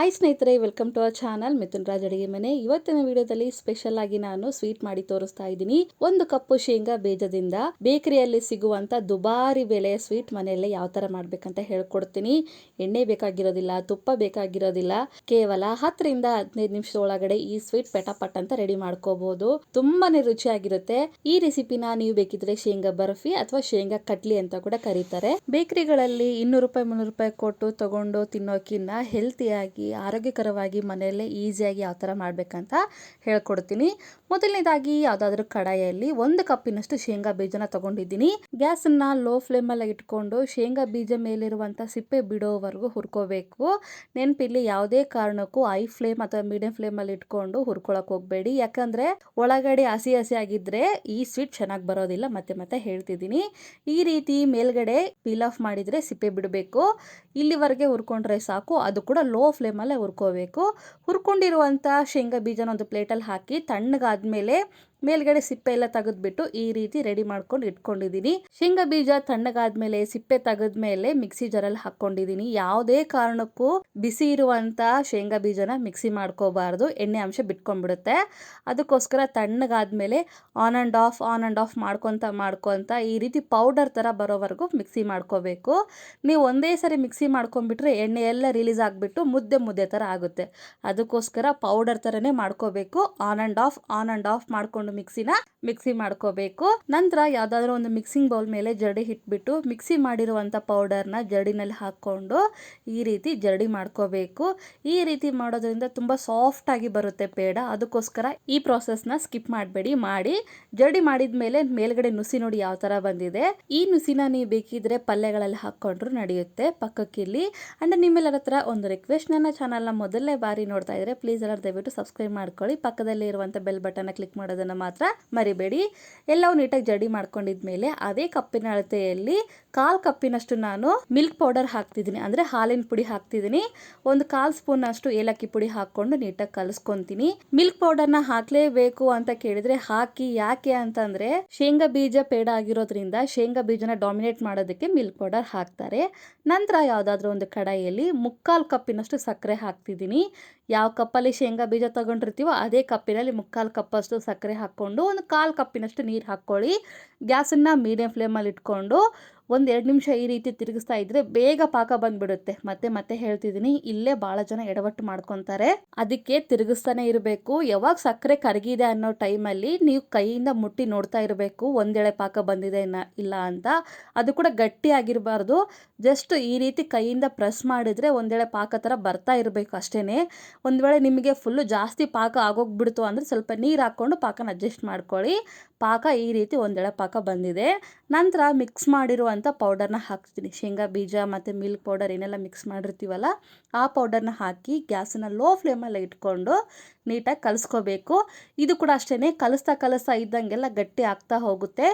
Hi ಸ್ನೇಹಿತರೆ, welcome to our channel Mithun Raj ಅಡಿಗೆ ಮನೆ. ಇವತ್ತಿನ ವಿಡಿಯೋದಲ್ಲಿ ಸ್ಪೆಷಲ್ ಆಗಿ ನಾನು ಸ್ವೀಟ್ ಮಾಡಿ ತೋರಿಸ್ತಾ ಇದ್ದೀನಿ. 1 ಕಪ್ ಶೇಂಗಾ ಬೀಜದಿಂದ ಬೇಕರಿಯಲ್ಲಿ ಸಿಗುವಂತ ದುಬಾರಿ ಬೆಲೆಯ ಸ್ವೀಟ್ ಮನೆಯಲ್ಲೇ ಯಾವ ತರ ಮಾಡ್ಬೇಕಂತ ಹೇಳ್ಕೊಡ್ತೀನಿ. ಎಣ್ಣೆ ಬೇಕಾಗಿರೋದಿಲ್ಲ, ತುಪ್ಪ ಬೇಕಾಗಿರೋದಿಲ್ಲ. ಕೇವಲ 10 ರಿಂದ 15 ನಿಮಿಷದ ಒಳಗಡೆ ಈ ಸ್ವೀಟ್ ಪಟಾಪಟ್ ಅಂತ ರೆಡಿ ಮಾಡ್ಕೋಬಹುದು. ತುಂಬಾನೇ ರುಚಿಯಾಗಿರುತ್ತೆ. ಈ ರೆಸಿಪಿನ ನೀವು ಬೇಕಿದ್ರೆ ಶೇಂಗಾ ಬರ್ಫಿ ಅಥವಾ ಶೇಂಗಾ ಕಟ್ಲಿ ಅಂತ ಕೂಡ ಕರೀತಾರೆ. ಬೇಕರಿಗಳಲ್ಲಿ 200 ರೂಪಾಯಿ 300 ರೂಪಾಯಿ ಕೊಟ್ಟು ತಗೊಂಡು ತಿನ್ನೋಕಿನ್ನ ಹೆಲ್ತಿಯಾಗಿ ಆರೋಗ್ಯಕರವಾಗಿ ಮನೆಯಲ್ಲೇ ಈಸಿಯಾಗಿ ಯಾವ ಥರ ಮಾಡಬೇಕಂತ ಹೇಳ್ಕೊಡ್ತೀನಿ. ಮೊದಲನೇದಾಗಿ ಯಾವುದಾದ್ರೂ ಕಡಾಯಲ್ಲಿ 1 ಕಪ್ಪಿನಷ್ಟು ಶೇಂಗಾ ಬೀಜನ ತಗೊಂಡಿದ್ದೀನಿ. ಗ್ಯಾಸನ್ನ ಲೋ ಫ್ಲೇಮಲ್ಲಿ ಇಟ್ಕೊಂಡು ಶೇಂಗಾ ಬೀಜ ಮೇಲಿರುವಂಥ ಸಿಪ್ಪೆ ಬಿಡೋವರೆಗೂ ಹುರ್ಕೋಬೇಕು. ನೆನಪಿಲ್ಲಿ, ಯಾವುದೇ ಕಾರಣಕ್ಕೂ ಹೈ ಫ್ಲೇಮ್ ಅಥವಾ ಮೀಡಿಯಂ ಫ್ಲೇಮಲ್ಲಿ ಇಟ್ಕೊಂಡು ಹುರ್ಕೊಳಕ್ಕೆ ಹೋಗಬೇಡಿ. ಯಾಕಂದರೆ ಒಳಗಡೆ ಹಸಿ ಹಸಿ ಆಗಿದ್ರೆ ಈ ಸ್ವೀಟ್ ಚೆನ್ನಾಗಿ ಬರೋದಿಲ್ಲ. ಮತ್ತೆ ಹೇಳ್ತಿದ್ದೀನಿ. ಈ ರೀತಿ ಮೇಲ್ಗಡೆ ಪೀಲ್ ಆಫ್ ಮಾಡಿದರೆ ಸಿಪ್ಪೆ ಬಿಡಬೇಕು. ಇಲ್ಲಿವರೆಗೆ ಹುರ್ಕೊಂಡ್ರೆ ಸಾಕು. ಅದು ಕೂಡ ಲೋ ಫ್ಲೇಮಲ್ಲೇ ಹುರ್ಕೋಬೇಕು. ಹುರ್ಕೊಂಡಿರುವಂಥ ಶೇಂಗಾ ಬೀಜನ ಒಂದು ಪ್ಲೇಟಲ್ಲಿ ಹಾಕಿ ತಣ್ಣಗಾದ್ಮೇಲೆ ಮೇಲ್ಗಡೆ ಸಿಪ್ಪೆ ಎಲ್ಲ ತೆಗೆದ್ಬಿಟ್ಟು ಈ ರೀತಿ ರೆಡಿ ಮಾಡ್ಕೊಂಡು ಇಟ್ಕೊಂಡಿದ್ದೀನಿ. ಶೇಂಗಾ ಬೀಜ ತಣ್ಣಗಾದ್ಮೇಲೆ ಸಿಪ್ಪೆ ತೆಗೆದ್ಮೇಲೆ ಮಿಕ್ಸಿ ಜಾರಲ್ಲಿ ಹಾಕೊಂಡಿದ್ದೀನಿ. ಯಾವುದೇ ಕಾರಣಕ್ಕೂ ಬಿಸಿ ಇರುವಂತ ಶೇಂಗಾ ಬೀಜನ ಮಿಕ್ಸಿ ಮಾಡ್ಕೋಬಾರ್ದು, ಎಣ್ಣೆ ಅಂಶ ಬಿಟ್ಕೊಂಡ್ಬಿಡುತ್ತೆ. ಅದಕ್ಕೋಸ್ಕರ ತಣ್ಣಗಾದ್ಮೇಲೆ ಆನ್ ಅಂಡ್ ಆಫ್ ಮಾಡ್ಕೊಂತ ಈ ರೀತಿ ಪೌಡರ್ ತರ ಬರೋವರೆಗೂ ಮಿಕ್ಸಿ ಮಾಡ್ಕೋಬೇಕು. ನೀವು ಒಂದೇ ಸರಿ ಮಿಕ್ಸಿ ಮಾಡ್ಕೊಂಡ್ಬಿಟ್ರೆ ಎಣ್ಣೆ ಎಲ್ಲ ರಿಲೀಸ್ ಆಗಿಬಿಟ್ಟು ಮುದ್ದೆ ತರ ಆಗುತ್ತೆ. ಅದಕ್ಕೋಸ್ಕರ ಪೌಡರ್ ತರನೇ ಮಾಡ್ಕೋಬೇಕು. ಆನ್ ಅಂಡ್ ಆಫ್ ಮಾಡ್ಕೊಂಡು ಮಿಕ್ಸಿ ಮಾಡ್ಕೋಬೇಕು. ನಂತರ ಯಾವ್ದಾದ್ರು ಒಂದು ಮಿಕ್ಸಿಂಗ್ ಬೌಲ್ ಮೇಲೆ ಜರಡಿ ಇಟ್ಬಿಟ್ಟು ಮಿಕ್ಸಿ ಮಾಡಿರುವಂತ ಪೌಡರ್ನ ಜರಡಿನಲ್ಲಿ ಹಾಕೊಂಡು ಈ ರೀತಿ ಜರಡಿ ಮಾಡ್ಕೋಬೇಕು. ಈ ರೀತಿ ಮಾಡೋದ್ರಿಂದ ತುಂಬಾ ಸಾಫ್ಟ್ ಆಗಿ ಬರುತ್ತೆ ಪೇಡ. ಅದಕ್ಕೋಸ್ಕರ ಈ ಪ್ರಾಸೆಸ್ನ ಸ್ಕಿಪ್ ಮಾಡಬೇಡಿ. ಮಾಡಿ ಜರಡಿ ಮಾಡಿದ್ಮೇಲೆ ಮೇಲ್ಗಡೆ ನುಸಿ ನೋಡಿ ಯಾವ ತರ ಬಂದಿದೆ. ಈ ನುಸಿನ ನೀವು ಬೇಕಿದ್ರೆ ಪಲ್ಯಗಳಲ್ಲಿ ಹಾಕೊಂಡ್ರು ನಡೆಯುತ್ತೆ ಪಕ್ಕಕ್ಕಿಲ್ಲಿ. ಅಂಡ್ ನಿಮ್ಮೆಲ್ಲರ ಹತ್ರ ಒಂದು ರಿಕ್ವೆಸ್ಟ್, ನನ್ನ ಚಾನಲ್ನ ಮೊದಲನೇ ಬಾರಿ ನೋಡ್ತಾ ಇದ್ರೆ ಪ್ಲೀಸ್ ಎಲ್ಲರೂ ದಯವಿಟ್ಟು ಸಬ್ಸ್ಕ್ರೈಬ್ ಮಾಡ್ಕೊಳ್ಳಿ. ಪಕ್ಕದಲ್ಲಿ ಇರುವಂತ ಬೆಲ್ ಬಟನ್ ಕ್ಲಿಕ್ ಮಾಡೋದನ್ನ ಮಾತ್ರ ಮರಿಬೇಡಿ. ಎಲ್ಲವೂ ನೀಟಾಗಿ ಜಡಿ ಮಾಡ್ಕೊಂಡಿದ್ಮೇಲೆ ಅದೇ ಕಪ್ಪಿನ ಅಳತೆಯಲ್ಲಿ 1/4 ಕಪ್ಪಿನಷ್ಟು ನಾನು ಮಿಲ್ಕ್ ಪೌಡರ್ ಹಾಕ್ತಿದ್ದೀನಿ, ಅಂದ್ರೆ ಹಾಲಿನ ಪುಡಿ ಹಾಕ್ತಿದ್ದೀನಿ. 1/4 ಸ್ಪೂನ್ ಅಷ್ಟು ಏಲಕ್ಕಿ ಪುಡಿ ಹಾಕೊಂಡು ನೀಟಾಗಿ ಕಲಿಸ್ಕೊಂತೀನಿ. ಮಿಲ್ಕ್ ಪೌಡರ್ನ ಹಾಕ್ಲೇಬೇಕು ಅಂತ ಕೇಳಿದ್ರೆ ಹಾಕಿ. ಯಾಕೆ ಅಂತಂದ್ರೆ ಶೇಂಗಾ ಬೀಜ ಪೇಡ ಆಗಿರೋದ್ರಿಂದ ಶೇಂಗಾ ಬೀಜನ ಡಾಮಿನೇಟ್ ಮಾಡೋದಕ್ಕೆ ಮಿಲ್ಕ್ ಪೌಡರ್ ಹಾಕ್ತಾರೆ. ನಂತರ ಯಾವ್ದಾದ್ರು ಒಂದು ಕಡಾಯಿಯಲ್ಲಿ 1/4 ಕಪ್ಪಿನಷ್ಟು ಸಕ್ಕರೆ ಹಾಕ್ತಿದ್ದೀನಿ. ಯಾವ ಕಪ್ಪಲ್ಲಿ ಶೇಂಗಾ ಬೀಜ ತಗೊಂಡಿರ್ತೀವೋ ಅದೇ ಕಪ್ಪಿನಲ್ಲಿ 1/4 ಕಪ್ಪಷ್ಟು ಸಕ್ಕರೆ ಹಾಕ್ಕೊಂಡು 1/4 ಕಪ್ಪಿನಷ್ಟು ನೀರು ಹಾಕ್ಕೊಳ್ಳಿ. ಗ್ಯಾಸನ್ನ ಮೀಡಿಯಂ ಫ್ಲೇಮಲ್ಲಿ ಇಟ್ಕೊಂಡು 1-2 ನಿಮಿಷ ಈ ರೀತಿ ತಿರುಗಿಸ್ತಾ ಇದ್ರೆ ಬೇಗ ಪಾಕ ಬಂದ್ಬಿಡುತ್ತೆ. ಮತ್ತೆ ಹೇಳ್ತಿದ್ದೀನಿ, ಇಲ್ಲೇ ಭಾಳ ಜನ ಎಡವಟ್ಟು ಮಾಡ್ಕೊತಾರೆ. ಅದಕ್ಕೆ ತಿರುಗಿಸ್ತಾನೆ ಇರಬೇಕು. ಯಾವಾಗ ಸಕ್ಕರೆ ಕರಗಿದೆ ಅನ್ನೋ ಟೈಮಲ್ಲಿ ನೀವು ಕೈಯಿಂದ ಮುಟ್ಟಿ ನೋಡ್ತಾ ಇರಬೇಕು ಒಂದೆಳೆ ಪಾಕ ಬಂದಿದೆ ಇಲ್ಲ ಅಂತ. ಅದು ಕೂಡ ಗಟ್ಟಿ ಆಗಿರಬಾರ್ದು. ಜಸ್ಟ್ ಈ ರೀತಿ ಕೈಯಿಂದ ಪ್ರೆಸ್ ಮಾಡಿದ್ರೆ ಒಂದೆಳೆ ಪಾಕ ಥರ ಬರ್ತಾ ಇರಬೇಕು ಅಷ್ಟೇನೆ. ಒಂದು ವೇಳೆ ನಿಮಗೆ ಫುಲ್ಲು ಜಾಸ್ತಿ ಪಾಕ ಆಗೋಗ್ಬಿಡ್ತು ಅಂದರೆ ಸ್ವಲ್ಪ ನೀರು ಹಾಕ್ಕೊಂಡು ಪಾಕನ ಅಡ್ಜಸ್ಟ್ ಮಾಡ್ಕೊಳ್ಳಿ. ಪಾಕ ಈ ರೀತಿ ಒಂದೆಳೆ ಪಾಕ ಬಂದಿದೆ. ನಂತರ ಮಿಕ್ಸ್ ಮಾಡಿರುವಂಥ ಪೌಡರ್ನ ಹಾಕ್ತೀನಿ. ಶೇಂಗಾ ಬೀಜ ಮತ್ತು ಮಿಲ್ಕ್ ಪೌಡರ್ ಏನೆಲ್ಲ ಮಿಕ್ಸ್ ಮಾಡಿರ್ತೀವಲ್ಲ ಆ ಪೌಡರ್ನ ಹಾಕಿ ಗ್ಯಾಸನ್ನ ಲೋ ಫ್ಲೇಮಲ್ಲಿ ಇಟ್ಕೊಂಡು ನೀಟಾಗಿ ಕಲಿಸ್ಕೋಬೇಕು. ಇದು ಕೂಡ ಅಷ್ಟೇ, ಕಲಿಸ್ತಾ ಇದ್ದಂಗೆಲ್ಲ ಗಟ್ಟಿ ಆಗ್ತಾ ಹೋಗುತ್ತೆ.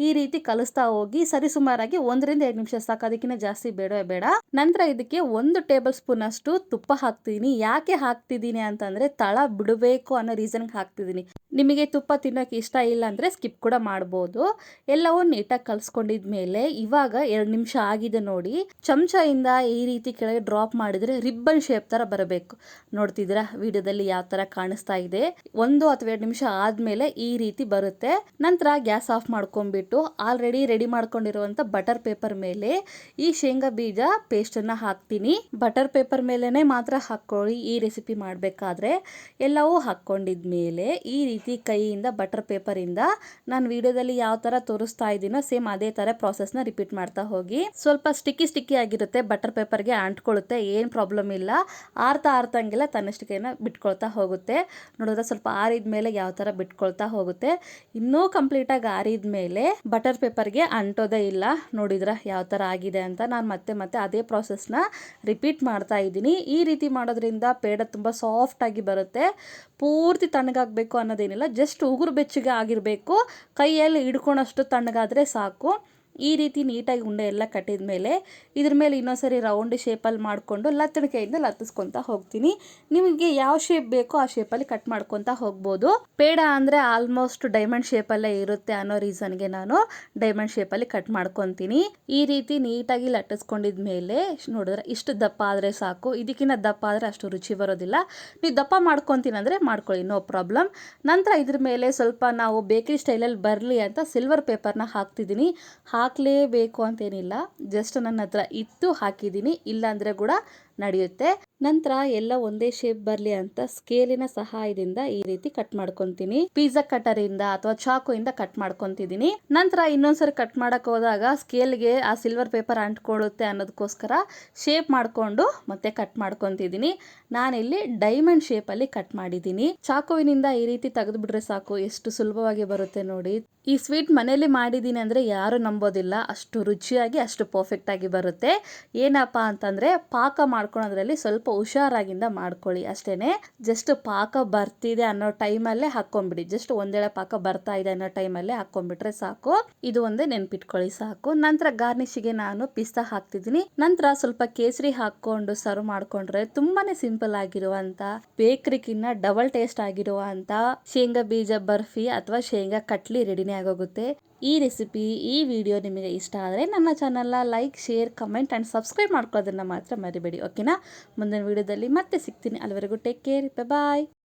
ಈ ರೀತಿ ಕಲಿಸ್ತಾ ಹೋಗಿ ಸರಿಸುಮಾರಾಗಿ 1-2 ನಿಮಿಷ ಸಾಕು, ಅದಕ್ಕಿಂತ ಜಾಸ್ತಿ ಬೇಡ. ನಂತರ ಇದಕ್ಕೆ 1 ಟೇಬಲ್ ಸ್ಪೂನ್ ಅಷ್ಟು ತುಪ್ಪ ಹಾಕ್ತಿದ್ದೀನಿ. ಯಾಕೆ ಹಾಕ್ತಿದ್ದೀನಿ ಅಂತಂದ್ರೆ ತಳ ಬಿಡಬೇಕು ಅನ್ನೋ ರೀಸನ್ಗೆ ಹಾಕ್ತಿದ್ದೀನಿ. ನಿಮಗೆ ತುಪ್ಪ ತಿನ್ನೋಕೆ ಇಷ್ಟ ಇಲ್ಲ ಅಂದರೆ ಸ್ಕಿಪ್ ಕೂಡ ಮಾಡ್ಬೋದು. ಎಲ್ಲವೂ ನೀಟಾಗಿ ಕಲಿಸ್ಕೊಂಡಿದ್ಮೇಲೆ ಇವಾಗ 2 ನಿಮಿಷ ಆಗಿದೆ ನೋಡಿ. ಚಮಚದಿಂದ ಈ ರೀತಿ ಕೆಳಗೆ ಡ್ರಾಪ್ ಮಾಡಿದ್ರೆ ರಿಬ್ಬನ್ ಶೇಪ್ ತರ ಬರಬೇಕು. ನೋಡ್ತಿದ್ದೀರಾ ವಿಡಿಯೋದಲ್ಲಿ ಯಾವ ತರ ಕಾಣಿಸ್ತಾ ಇದೆ. 1 ಅಥವಾ 2 ನಿಮಿಷ ಆದ್ಮೇಲೆ ಈ ರೀತಿ ಬರುತ್ತೆ. ನಂತರ ಗ್ಯಾಸ್ ಆಫ್ ಮಾಡ್ಕೊಂಡ್ಬಿಟ್ಟು ಆಲ್ರೆಡಿ ರೆಡಿ ಮಾಡ್ಕೊಂಡಿರುವಂತ ಬಟರ್ ಪೇಪರ್ ಮೇಲೆ ಈ ಶೇಂಗಾ ಬೀಜ ಪೇಸ್ಟ್ ಅನ್ನ ಹಾಕ್ತೀನಿ. ಬಟರ್ ಪೇಪರ್ ಮೇಲೆನೆ ಮಾತ್ರ ಹಾಕೊಳ್ಳಿ ಈ ರೆಸಿಪಿ ಮಾಡಬೇಕಾದ್ರೆ. ಎಲ್ಲವೂ ಹಾಕೊಂಡಿದ್ಮೇಲೆ ಈ ರೀತಿ ಕೈಯಿಂದ ಬಟರ್ ಪೇಪರ್ ಇಂದ ನಾನು ವಿಡಿಯೋದಲ್ಲಿ ಯಾವ ತರ ತೋರಿಸ್ತಾ ಇದ್ದೀನೋ ಸೇಮ್ ಅದೇ ತರ ಪ್ರಾಸೆಸ್ ನ ರಿಪೀಟ್ ಮಾಡ್ತಾ ಹೋಗಿ. ಸ್ವಲ್ಪ ಸ್ಟಿಕ್ಕಿ ಆಗಿರುತ್ತೆ, ಬಟರ್ ಪೇಪರ್ಗೆ ಅಂಟ್ಕೊಳ್ಳುತ್ತೆ, ಏನ್ ಪ್ರಾಬ್ಲಮ್ ಇಲ್ಲ. ಆರ್ತಂಗೆಲ್ಲ ತನ್ನಷ್ಟಕ್ಕೇನ ಬಿಟ್ಕೊಳ್ತಾ ಹೋಗುತ್ತೆ. ನೋಡಿದ್ರೆ ಸ್ವಲ್ಪ ಆರಿದ್ಮೇಲೆ ಯಾವ ತರ ಬಿಟ್ಕೊಳ್ತಾ ಹೋಗುತ್ತೆ. ಇನ್ನೂ ಕಂಪ್ಲೀಟ್ ಆಗಿ ಆರಿದ್ಮೇಲೆ ಬಟರ್ ಪೇಪರ್ಗೆ ಅಂಟೋದೇ ಇಲ್ಲ. ನೋಡಿದ್ರ ಯಾವ ತರ ಆಗಿದೆ ಅಂತ. ನಾನು ಮತ್ತೆ ಅದೇ ಪ್ರಾಸೆಸ್ನ ರಿಪೀಟ್ ಮಾಡ್ತಾ ಇದ್ದೀನಿ. ಈ ರೀತಿ ಮಾಡೋದ್ರಿಂದ ಪೇಡ ತುಂಬಾ ಸಾಫ್ಟ್ ಆಗಿ ಬರುತ್ತೆ. ಪೂರ್ತಿ ತಣ್ಣಗಾಗಬೇಕು ಅನ್ನೋದೇನಿಲ್ಲ, ಜಸ್ಟ್ ಉಗುರು ಬೆಚ್ಚಗೆ ಆಗಿರಬೇಕು. ಕೈಯಲ್ಲಿ ಹಿಡ್ಕೊಳಷ್ಟು ತಣ್ಣಗಾದರೆ ಸಾಕು. ಈ ರೀತಿ ನೀಟಾಗಿ ಉಂಡೆ ಎಲ್ಲ ಕಟ್ಟಿದ ಮೇಲೆ ಇದ್ರ ಮೇಲೆ ಇನ್ನೊಂದ್ಸರಿ ರೌಂಡ್ ಶೇಪಲ್ಲಿ ಮಾಡಿಕೊಂಡು ಲತ್ತಣಿಕೆಯಿಂದ ಲತ್ತಿಸ್ಕೊತಾ ಹೋಗ್ತೀನಿ. ನಿಮಗೆ ಯಾವ ಶೇಪ್ ಬೇಕೋ ಆ ಶೇಪಲ್ಲಿ ಕಟ್ ಮಾಡ್ಕೊತಾ ಹೋಗ್ಬೋದು. ಬೇಡ ಅಂದರೆ ಆಲ್ಮೋಸ್ಟ್ ಡೈಮಂಡ್ ಶೇಪಲ್ಲೇ ಇರುತ್ತೆ ಅನ್ನೋ ರೀಸನ್ಗೆ ನಾನು ಡೈಮಂಡ್ ಶೇಪಲ್ಲಿ ಕಟ್ ಮಾಡ್ಕೊತೀನಿ. ಈ ರೀತಿ ನೀಟಾಗಿ ಲಟ್ಟಿಸ್ಕೊಂಡಿದ್ಮೇಲೆ ನೋಡಿದ್ರೆ ಇಷ್ಟು ದಪ್ಪ ಆದರೆ ಸಾಕು. ಇದಕ್ಕಿಂತ ದಪ್ಪ ಆದರೆ ಅಷ್ಟು ರುಚಿ ಬರೋದಿಲ್ಲ. ನೀವು ದಪ್ಪ ಮಾಡ್ಕೊತೀನಿ ಅಂದರೆ ಮಾಡ್ಕೊಳ್ಳಿ, ನೋ ಪ್ರಾಬ್ಲಮ್. ನಂತರ ಇದ್ರ ಮೇಲೆ ಸ್ವಲ್ಪ ನಾವು ಬೇಕರಿ ಸ್ಟೈಲಲ್ಲಿ ಬರಲಿ ಅಂತ ಸಿಲ್ವರ್ ಪೇಪರ್ನ ಹಾಕ್ತಿದ್ದೀನಿ. ಹಾಕಲೇಬೇಕು ಅಂತೇನಿಲ್ಲ, ಜಸ್ಟ್ ನನ್ನ ಹತ್ರ ಇತ್ತು ಹಾಕಿದ್ದೀನಿ, ಇಲ್ಲಾಂದರೆ ಕೂಡ ನಡೆಯುತ್ತೆ. ನಂತರ ಎಲ್ಲ ಒಂದೇ ಶೇಪ್ ಬರಲಿ ಅಂತ ಸ್ಕೇಲಿನ ಸಹಾಯದಿಂದ ಈ ರೀತಿ ಕಟ್ ಮಾಡ್ಕೊತೀನಿ. ಪಿಜ್ಜಾ ಕಟರ್ ಇಂದ ಅಥವಾ ಚಾಕು ಇಂದ ಕಟ್ ಮಾಡ್ಕೊತಿದ್ದೀನಿ. ನಂತರ ಇನ್ನೊಂದ್ಸರಿ ಕಟ್ ಮಾಡಕ್ ಹೋದಾಗ ಸ್ಕೇಲ್ಗೆ ಆ ಸಿಲ್ವರ್ ಪೇಪರ್ ಅಂಟ್ಕೊಳ್ಳುತ್ತೆ ಅನ್ನೋದಕ್ಕೋಸ್ಕರ ಶೇಪ್ ಮಾಡ್ಕೊಂಡು ಮತ್ತೆ ಕಟ್ ಮಾಡ್ಕೊತಿದ್ದೀನಿ. ನಾನಿಲ್ಲಿ ಡೈಮಂಡ್ ಶೇಪ್ ಅಲ್ಲಿ ಕಟ್ ಮಾಡಿದ್ದೀನಿ. ಚಾಕುವಿನಿಂದ ಈ ರೀತಿ ತೆಗೆದು ಬಿಟ್ರೆ ಸಾಕು, ಎಷ್ಟು ಸುಲಭವಾಗಿ ಬರುತ್ತೆ ನೋಡಿ. ಈ ಸ್ವೀಟ್ ಮನೇಲಿ ಮಾಡಿದ್ದೀನಿ ಅಂದರೆ ಯಾರು ನಂಬೋದಿಲ್ಲ, ಅಷ್ಟು ರುಚಿಯಾಗಿ ಅಷ್ಟು ಪರ್ಫೆಕ್ಟ್ ಆಗಿ ಬರುತ್ತೆ. ಏನಪ್ಪ ಅಂತಂದರೆ ಪಾಕ ಮಾಡ್ಕೊಳೋದ್ರಲ್ಲಿ ಸ್ವಲ್ಪ ಹುಷಾರಾಗಿಂದ ಮಾಡ್ಕೊಳ್ಳಿ ಅಷ್ಟೇ. ಜಸ್ಟ್ ಪಾಕ ಬರ್ತಿದೆ ಅನ್ನೋ ಟೈಮಲ್ಲೇ ಹಾಕ್ಕೊಂಬಿಡಿ, ಜಸ್ಟ್ ಒಂದೇಳೆ ಪಾಕ ಬರ್ತಾ ಇದೆ ಅನ್ನೋ ಟೈಮಲ್ಲೇ ಹಾಕ್ಕೊಂಡ್ಬಿಟ್ರೆ ಸಾಕು. ಇದು ಒಂದೇ ನೆನ್ಪಿಟ್ಕೊಳ್ಳಿ ಸಾಕು. ನಂತರ ಗಾರ್ನಿಶಿಗೆ ನಾನು ಪಿಸ್ತಾ ಹಾಕ್ತಿದ್ದೀನಿ. ನಂತರ ಸ್ವಲ್ಪ ಕೇಸರಿ ಹಾಕ್ಕೊಂಡು ಸರ್ವ್ ಮಾಡ್ಕೊಂಡ್ರೆ ತುಂಬಾನೇ ಸಿಂಪಲ್ ಆಗಿರುವಂತ ಬೇಕ್ರಿಗಿನ್ನ ಡಬಲ್ ಟೇಸ್ಟ್ ಆಗಿರುವಂತ ಶೇಂಗಾ ಬೀಜ ಬರ್ಫಿ ಅಥವಾ ಶೇಂಗಾ ಕಟ್ಲಿ ರೆಡಿನೇ ಆಗೋಗುತ್ತೆ. ಈ ರೆಸಿಪಿ, ಈ ವಿಡಿಯೋ ನಿಮಗೆ ಇಷ್ಟ ಆದರೆ ನನ್ನ ಚಾನಲ್ನ like, share, comment and subscribe ಮಾಡ್ಕೊಳ್ಳೋದನ್ನು ಮಾತ್ರ ಮರಿಬೇಡಿ, ಓಕೆನಾ? ಮುಂದಿನ ವಿಡಿಯೋದಲ್ಲಿ ಮತ್ತೆ ಸಿಗ್ತೀನಿ. ಅಲ್ಲಿವರೆಗೂ ಟೇಕ್ ಕೇರ್, ಬಾಯ್.